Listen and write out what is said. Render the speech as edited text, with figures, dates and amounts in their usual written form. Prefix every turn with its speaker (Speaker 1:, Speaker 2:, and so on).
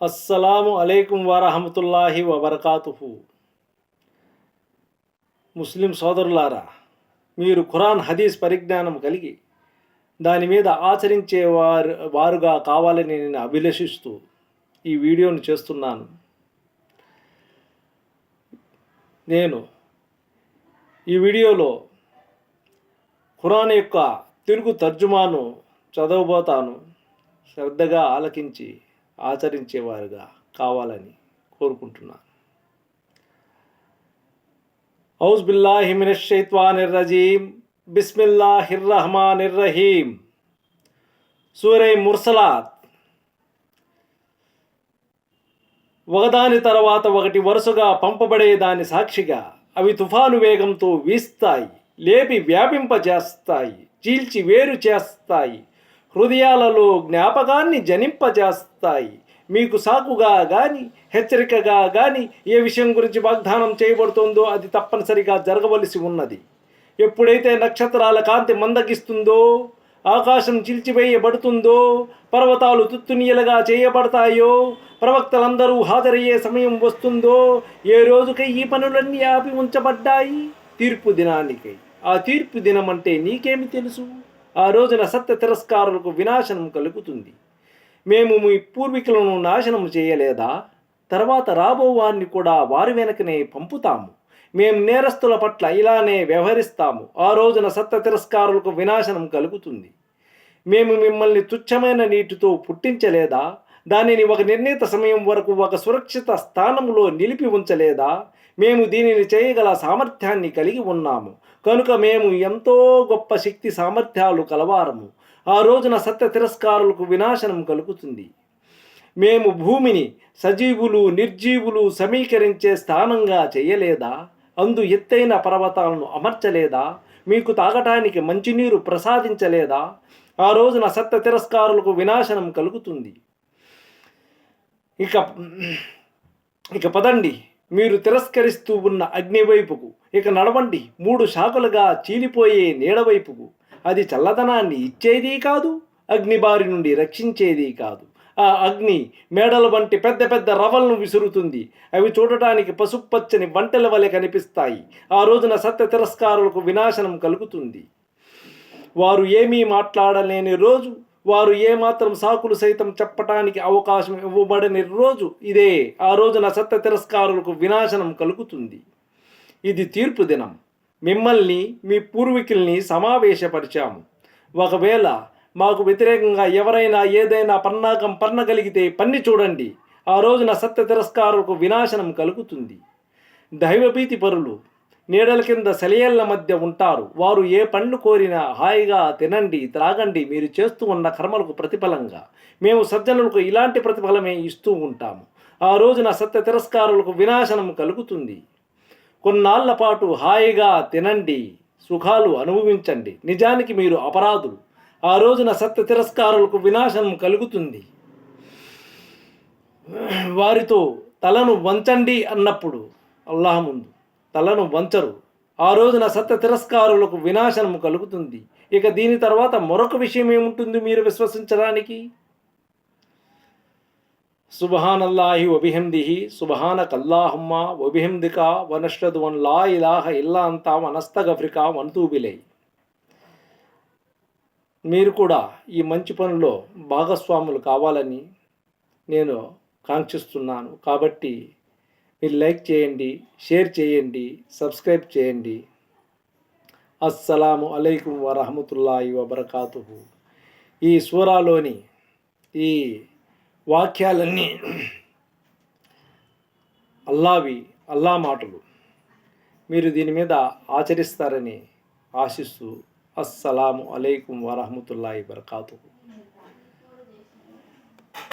Speaker 1: అస్సలాము అలైకుం వరహమతుల్లాహి వబర్కాతుహు. ముస్లిం సోదరులారా, మీరు ఖురాన్ హదీస్ పరిజ్ఞానం కలిగి దాని మీద ఆచరించే వారుగా కావాలని నేను అభిలషిస్తూ ఈ వీడియోను చేస్తున్నాను. నేను ఈ వీడియోలో ఖురాన్ యొక్క తెలుగు తర్జుమాను చదవబోతాను. శ్రద్ధగా ఆలకించి ఆచరించేవారుగా కావాలని కోరుకుంటున్నాను. ఔజ్ బిల్లాహి మినష్ షైత్వానిర్ రజీమ్. బిస్మిల్లాహిర్ రహమానిర్ రహీం. సూరై ముర్సలాత్. ఒకదాని తర్వాత ఒకటి వరుసగా పంపబడే దాని సాక్షిగా అవి తుఫాను వేగంతో వీస్తాయి, లేపి వ్యాపింపజేస్తాయి, చీల్చి వేరు చేస్తాయి, హృదయాలలో జ్ఞాపకాన్ని జనింపజేస్తాయి. మీకు సాకుగా కానీ హెచ్చరికగా కానీ ఏ విషయం గురించి వాగ్దానం చేయబడుతుందో అది తప్పనిసరిగా జరగవలసి ఉన్నది. ఎప్పుడైతే నక్షత్రాల కాంతి మందగిస్తుందో, ఆకాశం చిల్చివేయబడుతుందో, పర్వతాలు తుత్తునియలుగా చేయబడతాయో, ప్రవక్తలందరూ హాజరయ్యే సమయం వస్తుందో, ఏ రోజుకై ఈ పనులన్నీ ఆపి ఉంచబడ్డాయి? తీర్పు దినానికై. ఆ తీర్పు దినం అంటే నీకేమి తెలుసు? ఆ రోజున సత్య తిరస్కారులకు వినాశనం కలుగుతుంది. మేము మీ పూర్వీకులను నాశనం చేయలేదా? తర్వాత రాబో వారిని కూడా వారి వెనకనే పంపుతాము. మేము నేరస్తుల పట్ల ఇలానే వ్యవహరిస్తాము. ఆ రోజున సత్య తిరస్కారులకు వినాశనం కలుగుతుంది. మేము మిమ్మల్ని తుచ్చమైన నీటితో పుట్టించలేదా? దానిని ఒక నిర్ణీత సమయం వరకు ఒక సురక్షిత స్థానంలో నిలిపి ఉంచలేదా? మేము దీనిని చేయగల సామర్థ్యాన్ని కలిగి ఉన్నాము కనుక మేము ఎంతో గొప్ప శక్తి సామర్థ్యాలు కలవారము. ఆ రోజున సత్య తిరస్కారులకు వినాశనం కలుగుతుంది. మేము భూమిని సజీవులు నిర్జీవులు సమీకరించే స్థానంగా చేయలేదా? అందు ఎత్తైన పర్వతాలను అమర్చలేదా? మీకు తాగటానికి మంచినీరు ప్రసాదించలేదా? ఆ రోజున సత్య తిరస్కారులకు వినాశనం కలుగుతుంది. ఇక పదండి, మీరు తిరస్కరిస్తూ ఉన్న అగ్ని వైపుకు. ఇక నడవండి 3 శాఖలుగా చీలిపోయే నీడవైపుకు. అది చల్లదనాన్ని ఇచ్చేది కాదు, అగ్ని బారి నుండి రక్షించేది కాదు. ఆ అగ్ని మేడల వంటి పెద్ద పెద్ద రవ్వలను విసురుతుంది. అవి చూడటానికి పసుపచ్చని వంటల వలె కనిపిస్తాయి. ఆ రోజున సత్య తిరస్కారులకు వినాశనం కలుగుతుంది. వారు ఏమీ మాట్లాడలేని రోజు, వారు ఏమాత్రం సాకులు సైతం చెప్పటానికి అవకాశం ఇవ్వబడని రోజు ఇదే. ఆ రోజున సత్య తిరస్కారులకు వినాశనం కలుగుతుంది. ఇది తీర్పు దినం. మిమ్మల్ని మీ పూర్వీకుల్ని సమావేశపరిచాము. ఒకవేళ మాకు వ్యతిరేకంగా ఎవరైనా ఏదైనా పన్నాగం పన్నగలిగితే పన్ని చూడండి. ఆ రోజున సత్య తిరస్కారులకు వినాశనం కలుగుతుంది. దైవభీతి పరులు నీడల కింద సెలయేళ్ల మధ్య ఉంటారు. వారు ఏ పండ్లు కోరినా హాయిగా తినండి, త్రాగండి, మీరు చేస్తూ ఉన్న కర్మలకు ప్రతిఫలంగా. మేము సజ్జనులకు ఇలాంటి ప్రతిఫలమే ఇస్తూ ఉంటాము. ఆ రోజున సత్య తిరస్కారులకు వినాశనం కలుగుతుంది. కొన్నాళ్ల పాటు హాయిగా తినండి, సుఖాలు అనుభవించండి, నిజానికి మీరు అపరాధులు. ఆ రోజున సత్య తిరస్కారులకు వినాశనం కలుగుతుంది. వారితో తలను వంచండి అన్నప్పుడు అల్లాహ్ ముందు తలను వంచరు. ఆ రోజున సత్య తిరస్కారులకు వినాశనం కలుగుతుంది. ఇక దీని తర్వాత మరొక విషయం ఏముంటుంది మీరు విశ్వసించడానికి? సుబ్హానల్లాహి వబిహమ్దిహి సుబ్హానకల్లాహుమ్మా వబిహమ్దికా వనష్హదు అన్ లా ఇలాహ ఇల్లా అంతా వనస్తగఫిరికా వనతూబిలై. మీరు కూడా ఈ మంచి పనుల్లో భాగస్వాములు కావాలని నేను కాంక్షిస్తున్నాను. కాబట్టి మీరు లైక్ చేయండి, షేర్ చేయండి, సబ్స్క్రైబ్ చేయండి. అస్సలాము అలైకుం వరహమతుల్లాహి వబర్కాతుహు. ఈ సూరాలోని ఈ వాక్యాలన్నీ అల్లా మాటలు. మీరు దీని మీద ఆచరిస్తారని ఆశిస్తూ అస్సలాము అలైకుం వరహమతుల్లాహి వబర్కాతుహు.